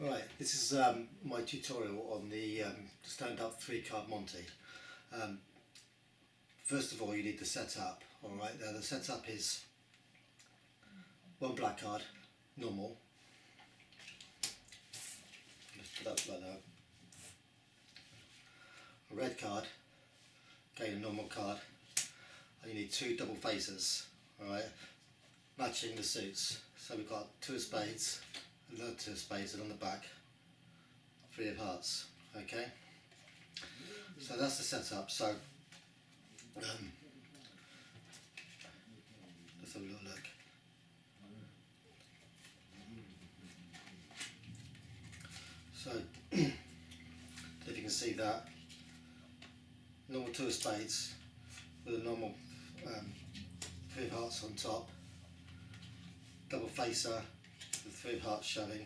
Right, this is my tutorial on the stand-up 3-card Monte. Um, first of all, you need the setup. Alright, now the setup is one black card, normal. Just put that like that. A red card, again a normal card, and you need 2 double faces. Alright, matching the suits. So we've got 2 of spades, another 2 of spades, and on the back 3 of hearts. Okay, so that's the setup. So let's have a little look. So if you can see that, normal 2 of spades with a normal 3 of hearts on top, double facer with 3 of hearts showing,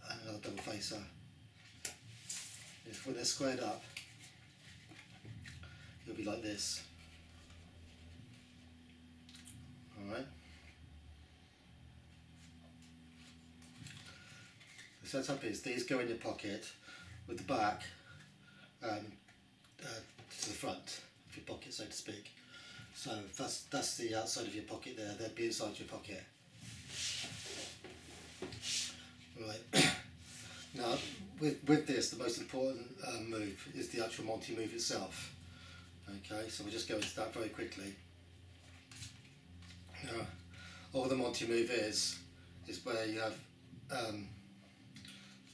and another double facer. When they're squared up, it'll be like this. Alright. The setup is these go in your pocket with the back to the front of your pocket, so to speak. So that's the outside of your pocket there, they'd be inside your pocket. Right. Now with this, the most important move is the actual Monte move itself. Okay, so we'll just go into that very quickly. Now, all the Monte move is where you have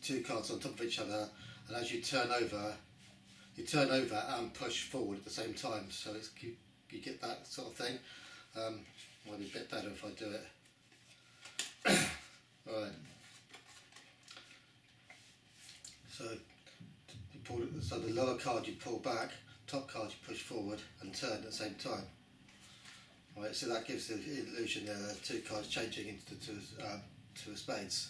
2 cards on top of each other, and as you turn over and push forward at the same time. So it's, you get that sort of thing. Might be a bit better if I do it. Alright. So the lower card you pull back, top card you push forward and turn at the same time. Right, so that gives the illusion there that 2 cards changing into 2 of spades.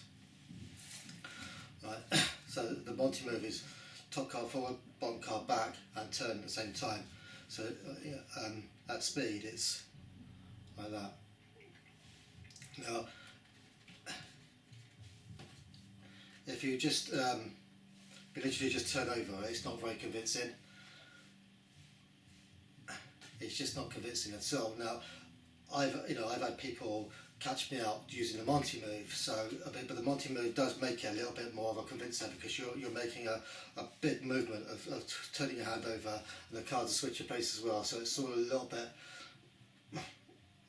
Right, so the Monte move is top card forward, bottom card back, and turn at the same time. So at speed it's like that. Now, if you just literally just turn over, it's not very convincing. It's just not convincing at all. Now, I've had people catch me out using the Monte move. So, but the Monte move does make it a little bit more of a convincer because you're making a big movement of turning your hand over, and the cards are switching place as well. So it's sort of a little bit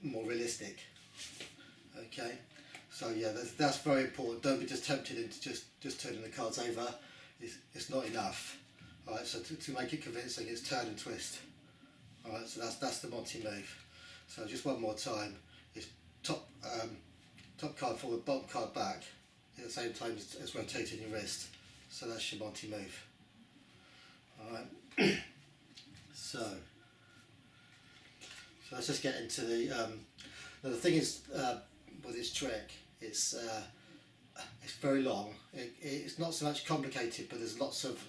more realistic. Okay. So yeah, that's very important. Don't be just tempted into just turning the cards over. It's not enough. Alright, so to make it convincing, it's turn and twist. Alright, so that's the Monte move. So just one more time, it's top card forward, bottom card back, at the same time as rotating your wrist. So that's your Monte move. Alright. So let's just get into the now the thing is with this trick, it's very long. It's not so much complicated, but there's lots of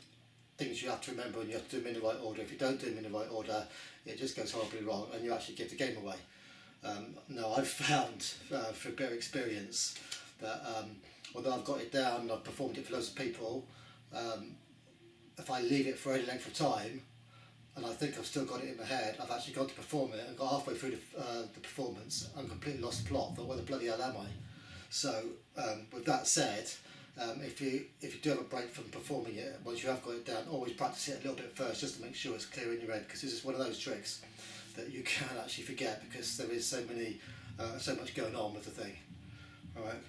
things you have to remember, and you have to do them in the right order. If you don't do them in the right order, it just goes horribly wrong and you actually give the game away. Now I've found through better experience that although I've got it down and I've performed it for loads of people, if I leave it for any length of time and I think I've still got it in my head, I've actually got to perform it and got halfway through the performance and completely lost the plot. Thought, where the bloody hell am I? So with that said, if you do have a break from performing it, once you have got it down, always practice it a little bit first just to make sure it's clear in your head, because this is one of those tricks that you can actually forget because there is so much going on with the thing. Alright,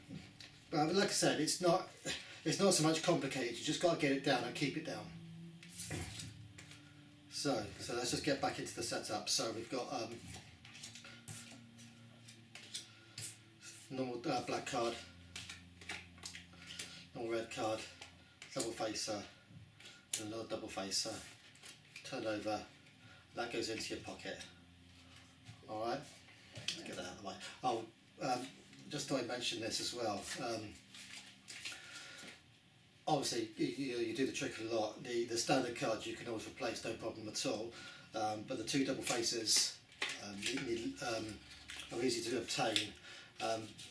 but like I said, it's not so much complicated. You just got to get it down and keep it down. So let's just get back into the setup. So we've got normal black card, normal red card, double facer, and another double facer. Turn over, that goes into your pocket. Alright, let's get that out of the way. Oh, just thought I'd mention this as well. Obviously, you do the trick a lot. The standard cards you can always replace, no problem at all. But the 2 double faces are easy to obtain.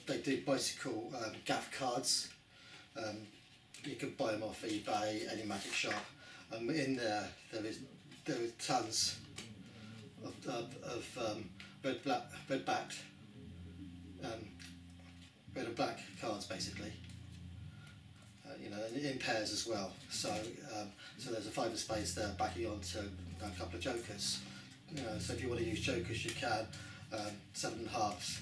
They do bicycle gaff cards, You can buy them off eBay, any magic shop. In there is tons of red backed, red and black cards basically. You know, in pairs as well. So there's a 5 of spades there backing onto a couple of jokers. You know, so if you want to use jokers, you can. 7 and halves.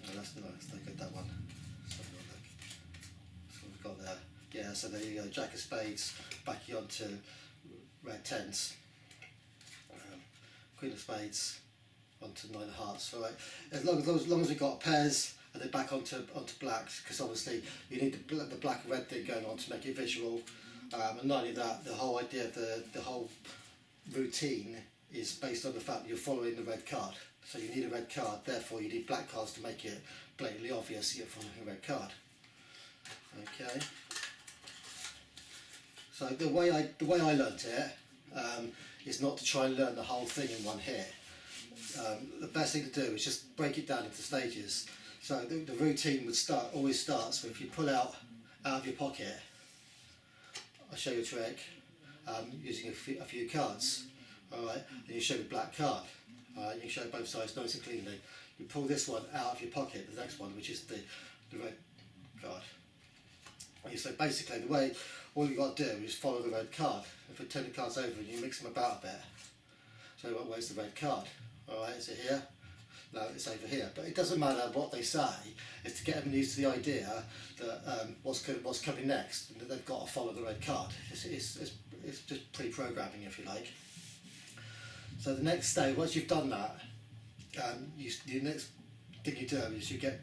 Oh, that's no good, that one. So we've got there. Yeah, so there you go. Jack of spades backing onto red 10s. Queen of spades onto 9 of hearts. All right. As long as we've got pairs. And then back onto blacks, because obviously you need the black and red thing going on to make it visual. And not only that, the whole idea of the whole routine is based on the fact that you're following the red card. So you need a red card, therefore you need black cards to make it blatantly obvious you're following a red card. Okay. So the way I learnt it is not to try and learn the whole thing in one hit. The best thing to do is just break it down into stages. So the routine always starts with, you pull out of your pocket. I'll show you a trick using a few cards. All right, and you show the black card. You can show both sides nice and cleanly. You pull this one out of your pocket, the next one, which is the red card. So basically, all you've got to do is follow the red card. If you turn the cards over and you mix them about a bit. So where's the red card? All right, is it here? No, it's over here. But it doesn't matter what they say. It's to get them used to the idea that what's coming next, and that they've got to follow the red card. It's just pre-programming, if you like. So the next stage, once you've done that, the next thing you do is you get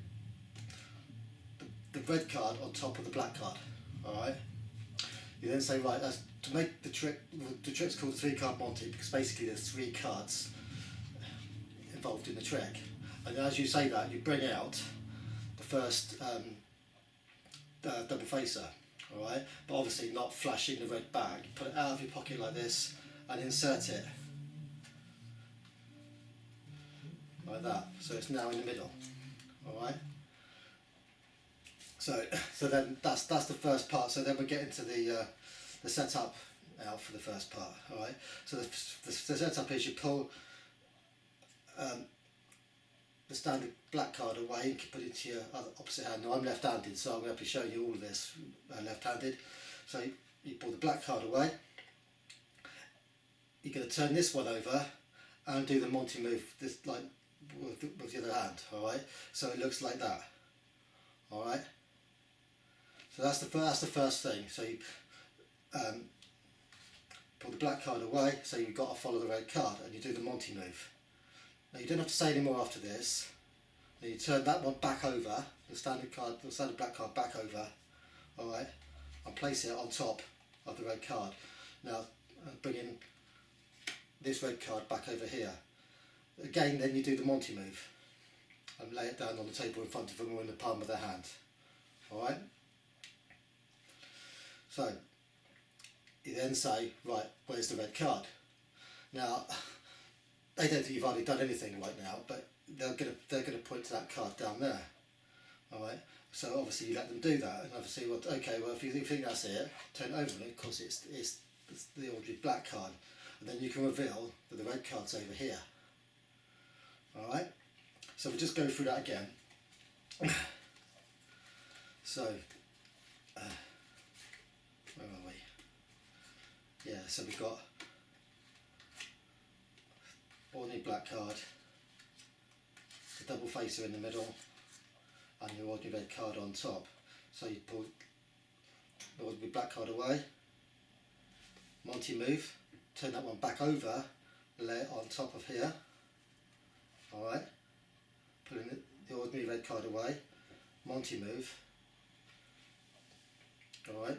the red card on top of the black card. All right. You then say, right, that's to make the trick. The trick's called 3 Card Monte because basically there's 3 cards involved in the trick, and as you say that, you bring out the first double facer. All right, but obviously not flashing the red bag. Put it out of your pocket like this and insert it like that. So it's now in the middle. All right. So then that's the first part. So then we get into the setup now for the first part. All right. So the setup is you pull the standard black card away and put it into your opposite hand. Now I'm left-handed, so I'm going to be showing you all of this left-handed. So you pull the black card away. You're going to turn this one over and do the Monte move, this like with the other hand. All right. So it looks like that. All right. So that's the first thing. So you pull the black card away. So you've got to follow the red card, and you do the Monte move. Now you don't have to say any more after this. Then you turn that one back over, the standard black card back over, all right, and place it on top of the red card. Now bring in this red card back over here. Again, then you do the Monte move and lay it down on the table in front of them or in the palm of their hand. All right. So you then say, right, where's the red card? Now they don't think you've hardly done anything right now, but they're gonna point to that card down there. All right. So obviously you let them do that, and obviously, well, okay, well if you think that's it, turn it over, and of course it's the ordinary black card, and then you can reveal that the red card's over here. All right. So we'll just go through that again. So where are we? Yeah. So we've got ordinary black card, the double facer in the middle, and your ordinary red card on top. So you pull the ordinary black card away, Monte move, turn that one back over, lay it on top of here. Alright, putting the ordinary red card away, Monte move. Alright,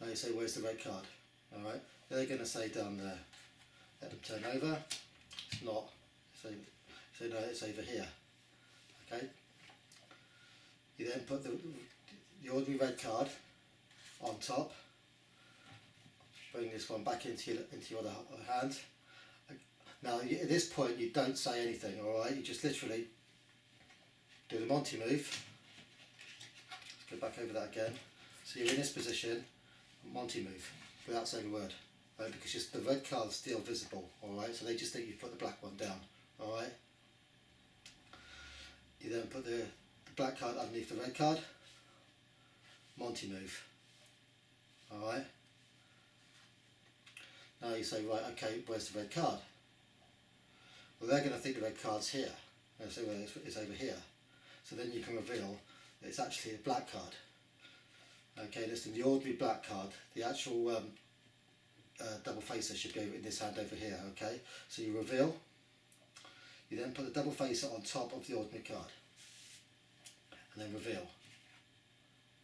now you say, where's the red card? Alright, they're going to say down there. Let them turn over. It's not. So no, it's over here. Okay. You then put the ordinary red card on top. Bring this one back into your other hand. Now at this point you don't say anything. All right. You just literally do the Monte move. go back over that again. So you're in this position, Monte move, without saying a word, right? Because just the red card's still visible, alright? So they just think you put the black one down, alright? You then put the black card underneath the red card, Monte move, alright? Now you say, right, okay, where's the red card? Well, they're going to think the red card's here. They'll say, well, it's over here. So then you can reveal that it's actually a black card. Okay, listen, the ordinary black card, the actual double facer should go in this hand over here, okay? So you reveal, you then put the double facer on top of the ordinary card. And then reveal.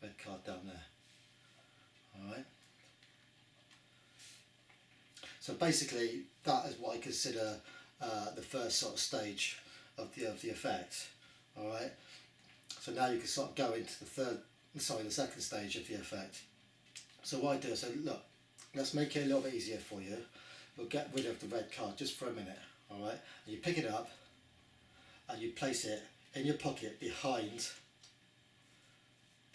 Red card down there. Alright? So basically, that is what I consider the first sort of stage of the effect. Alright? So now you can sort of go into the second stage of the effect. So what I do is say, look, let's make it a little bit easier for you. We'll get rid of the red card just for a minute. Alright? And you pick it up and you place it in your pocket behind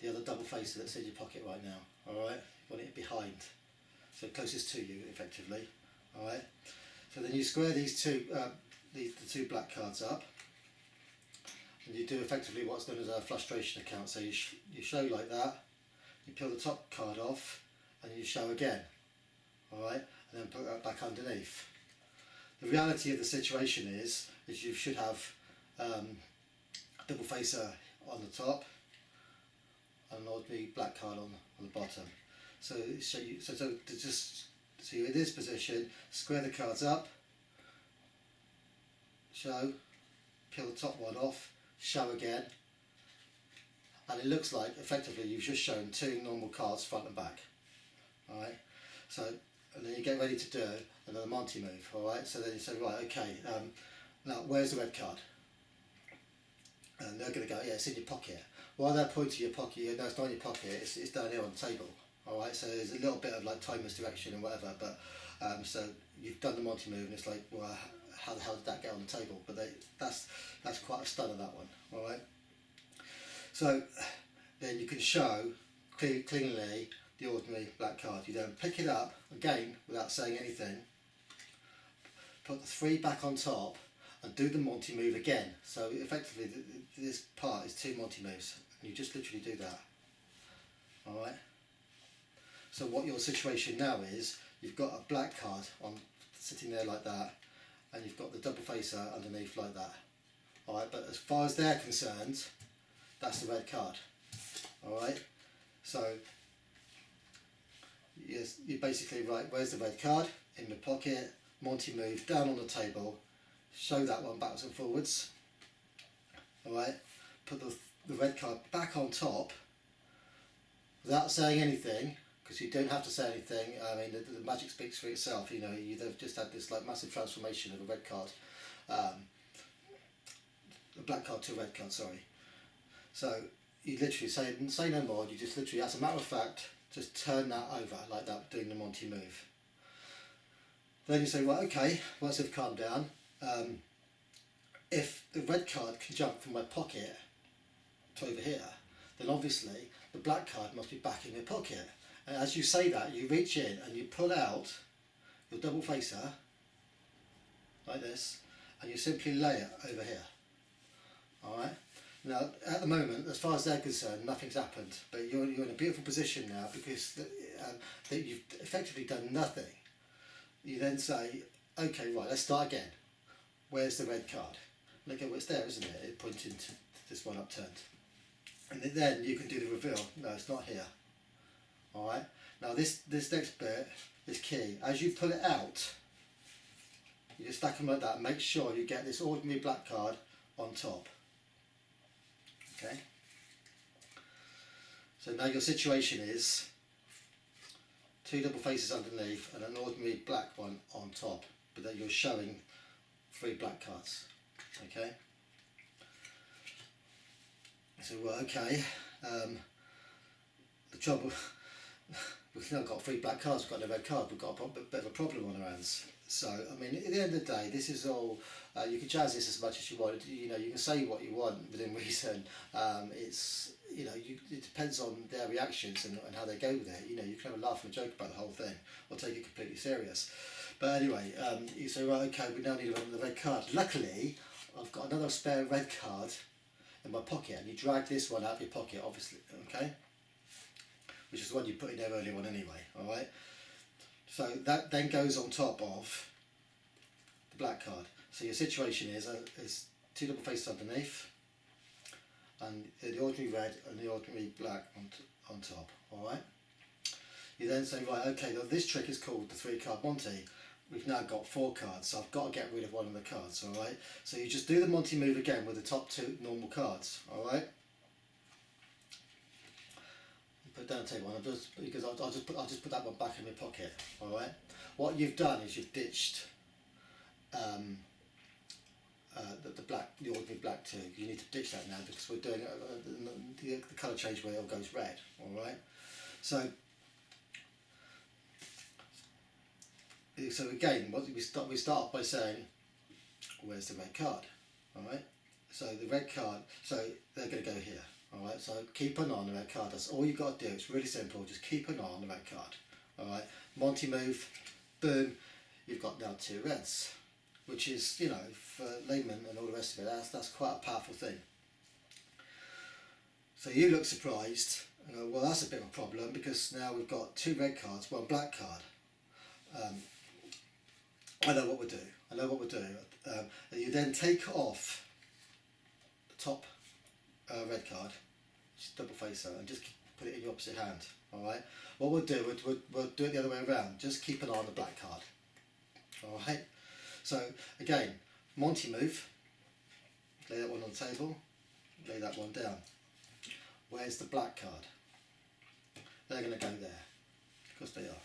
the other double facer that's in your pocket right now. Alright? You want it behind. So closest to you, effectively. Alright? So then you square these two, the two black cards up. And you do effectively what's known as a frustration account. So you show like that, you peel the top card off, and you show again. Alright? And then put that back underneath. The reality of the situation is you should have a double facer on the top, and an ordinary black card on the bottom. So you're in this position, square the cards up, show, peel the top one off, show again, and it looks like effectively you've just shown two normal cards front and back. Alright, so and then you get ready to do another Monte move. Alright, so then you say, right, okay, now where's the red card? And they're going to go, yeah, it's in your pocket. While they're pointing to your pocket, no, it's not in your pocket, it's down here on the table. Alright, so there's a little bit of like time misdirection and whatever, but so you've done the Monte move and it's like, well, how the hell did that get on the table? But that's quite a stunner, that one. Alright, so then you can show cleanly the ordinary black card. You then pick it up again without saying anything, put the three back on top and do the Monte move again. So effectively this part is two Monte moves and you just literally do that. Alright, so what your situation now is, you've got a black card on sitting there like that, and you've got the double facer underneath like that. Alright, but as far as they're concerned, that's the red card. Alright, so yes, you basically, right, where's the red card? In the pocket, Monte move, down on the table, show that one backwards and forwards. Alright, put the red card back on top without saying anything, because you don't have to say anything. I mean, the magic speaks for itself. You know, you've just had this like massive transformation of a red card, a black card to a red card. Sorry. So you literally say no more. You just literally, as a matter of fact, just turn that over like that, doing the Monte move. Then you say, right, okay, once they've calmed down, if the red card can jump from my pocket to over here, then obviously the black card must be back in your pocket. And as you say that, you reach in and you pull out your double facer like this, and you simply lay it over here. Alright? Now, at the moment, as far as they're concerned, nothing's happened, but you're in a beautiful position now because that you've effectively done nothing. You then say, okay, right, let's start again. Where's the red card? Look at what's there, isn't it? It pointing to this one upturned. And then you can do the reveal. No, it's not here. Alright, now this next bit is key. As you pull it out, you just stack them like that and make sure you get this ordinary black card on top. Okay, so now your situation is two double faces underneath and an ordinary black one on top, but then you're showing three black cards. Okay, so well, okay, the trouble, we've now got three black cards, we've got no red card, we've got a bit of a problem on our hands. So, I mean, at the end of the day, this is all, you can jazz this as much as you want, you know, you can say what you want within reason. It's it depends on their reactions and how they go with it. You can have a laugh and a joke about the whole thing, or take it completely serious. But anyway, you say, right, okay, we now need another red card. Luckily, I've got another spare red card in my pocket, and you drag this one out of your pocket, obviously, okay? Which is the one you put in there earlier on anyway, alright? So that then goes on top of the black card. So your situation is two double faces underneath, and the ordinary red and the ordinary black on top, alright? You then say, right, okay, now this trick is called the 3-card Monte. We've now got 4 cards, so I've got to get rid of one of the cards, alright? So you just do the Monte move again with the top 2 normal cards, alright? Put it down the table, because I'll just put that one back in my pocket, alright? What you've done is you've ditched the ordinary black 2. You need to ditch that now, because we're doing the colour change where it all goes red, alright? So again, we start by saying, where's the red card? Alright? So the red card, so they're going to go here. Alright, so keep an eye on the red card. That's all you've got to do. It's really simple. Just keep an eye on the red card. Alright, Monte move, boom, you've got now 2 reds. Which is, for laymen and all the rest of it, that's quite a powerful thing. So you look surprised and go, well, that's a bit of a problem, because now we've got 2 red cards, 1 black card. I know what we'll do. You then take off the top red card, just double face that, and just put it in your opposite hand. Alright? What we'll do, we'll do it the other way around. Just keep an eye on the black card. Alright? So again, Monte move, lay that one on the table, lay that one down. Where's the black card? They're going to go there, because they are.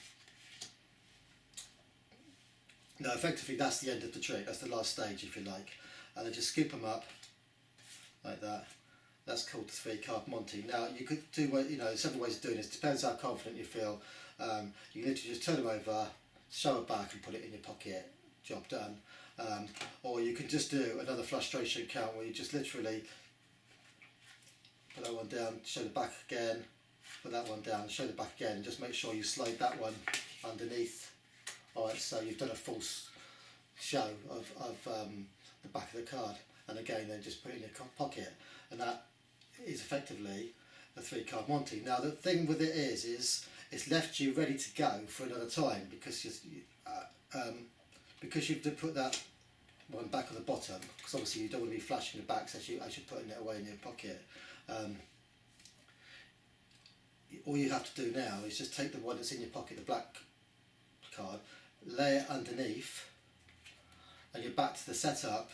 Now effectively that's the end of the trick, that's the last stage if you like. And then just scoop them up, like that. That's called the 3-card Monte. Now you could do, several ways of doing this, depends how confident you feel. You can literally just turn them over, show it back and put it in your pocket, job done. Or you can just do another frustration count where you just literally put that one down, show the back again, put that one down, show the back again, and just make sure you slide that one underneath. Alright, so you've done a false show of the back of the card, and again then just put it in your pocket, and that is effectively a 3-card Monte. Now the thing with it is it's left you ready to go for another time, because you've put that one back on the bottom, because obviously you don't want to be flashing the backs as you're putting it away in your pocket. All you have to do now is just take the one that's in your pocket, the black card, lay it underneath, and you're back to the setup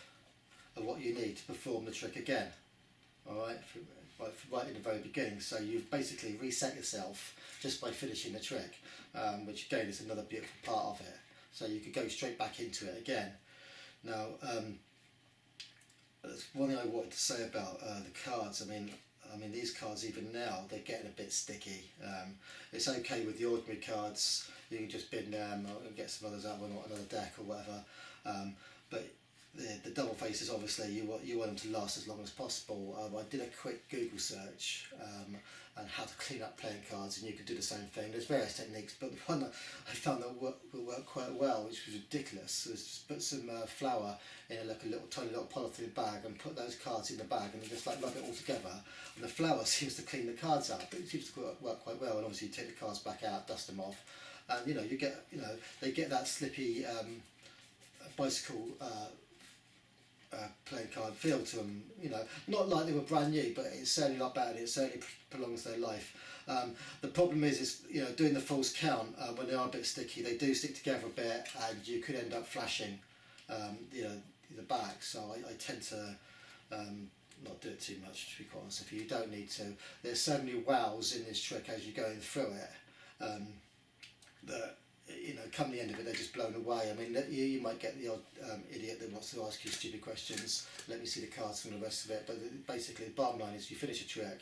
of what you need to perform the trick again. Alright, right in the very beginning. So you've basically reset yourself just by finishing the trick, which again is another beautiful part of it. So you could go straight back into it again. Now, there's one thing I wanted to say about the cards. I mean these cards even now, they're getting a bit sticky. It's okay with the ordinary cards, you can just bin them or get some others out on another deck or whatever. But the double faces, obviously you want them to last as long as possible. I did a quick Google search on how to clean up playing cards, and you could do the same thing. There's various techniques, but the one that I found that will work quite well, which was ridiculous, was just put some flour in a tiny little polythene bag and put those cards in the bag, and then just like rub it all together, and the flour seems to clean the cards up. It seems to work quite well, and obviously you take the cards back out, dust them off, and you get they get that slippy bicycle playing card feel to them, not like they were brand new, but it's certainly not bad. It certainly prolongs their life. The problem is doing the false count, when they are a bit sticky, they do stick together a bit, and you could end up flashing the back. So I tend to not do it too much, to be quite honest. If you don't need to, there's so many wows in this trick as you're going through it, that come the end of it, they're just blown away. I mean, you might get the odd idiot that wants to ask you stupid questions. Let me see the cards and the rest of it. But basically, the bottom line is you finish a trick,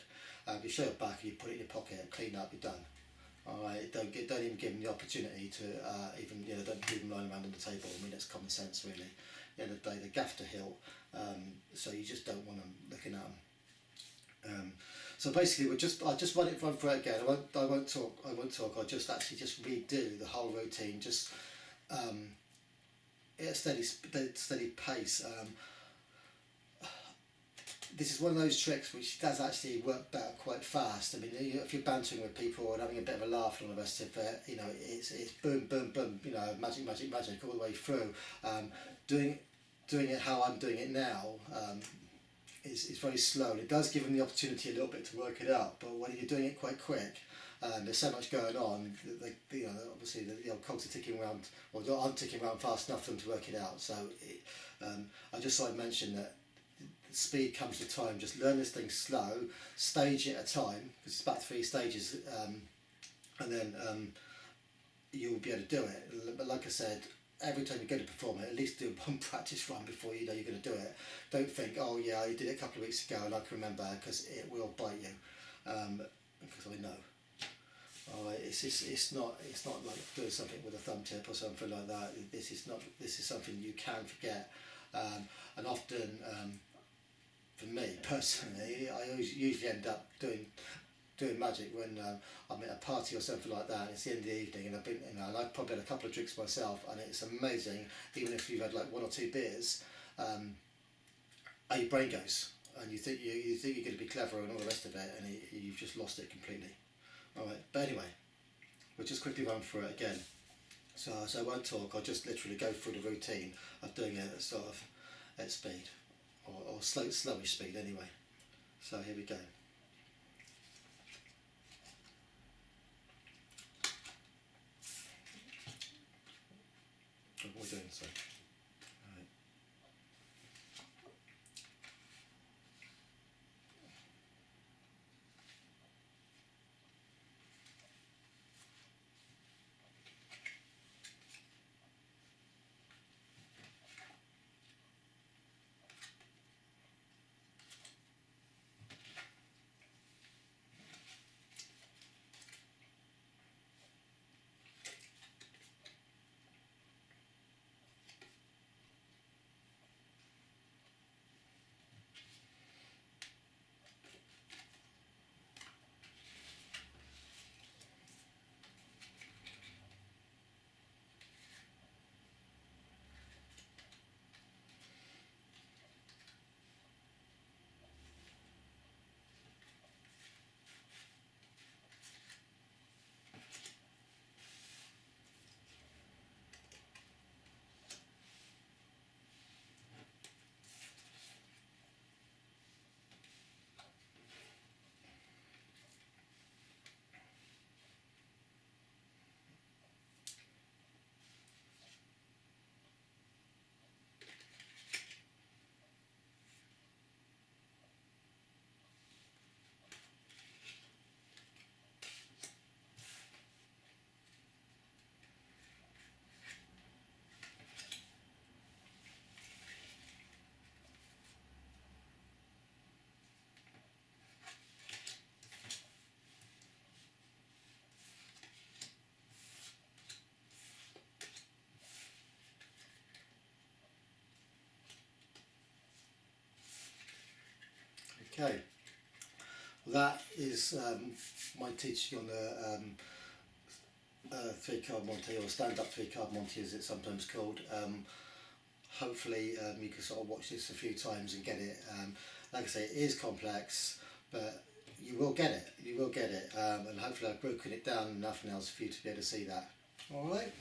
you show it back, and you put it in your pocket, clean up, you're done. Alright, don't even give them the opportunity to don't leave them lying around on the table. I mean, that's common sense, really. At the end of the day, they're gaff to hilt, so you just don't want them looking at them. So basically, I'll just run through it again. I won't talk. I'll just actually just redo the whole routine, just at a steady pace. This is one of those tricks which does actually work better quite fast. I mean, if you're bantering with people and having a bit of a laugh and all the rest of it, you know, it's boom, boom, boom, you know, magic, magic, magic all the way through. Doing it how I'm doing it now is very slow. And it does give them the opportunity a little bit to work it out, but when you're doing it quite quick, there's so much going on. You know, obviously the old cogs are ticking around, or aren't ticking around fast enough for them to work it out. So I just thought I'd mention that speed comes with time. Just learn this thing slow, stage at a time, because it's about 3 stages, and then you'll be able to do it. But like I said, every time you go to perform it, at least do one practice run before you know you're going to do it. Don't think, oh yeah, I did it a couple of weeks ago and I can remember, because it will bite you. Because I know. Alright, it's not like doing something with a thumb tip or something like that. This is something you can forget, and often. For me personally, I usually end up doing magic when I'm at a party or something like that. And it's the end of the evening, and I've probably had a couple of drinks myself, and it's amazing. Even if you've had like 1 or 2 beers, how your brain goes, and you think you're going to be clever and all the rest of it, and you've just lost it completely. All right, but anyway, we'll just quickly run through it again. So I won't talk. I'll just literally go through the routine of doing it at sort of at speed. Or slowish speed anyway. So here we go. What are we doing? So, right. Okay, well, that is my teaching on the 3 card Monte, or stand-up 3 card Monte as it's sometimes called. Hopefully you can sort of watch this a few times and get it. Like I say, it is complex, but you will get it, and hopefully I've broken it down enough now for you to be able to see that. Alright.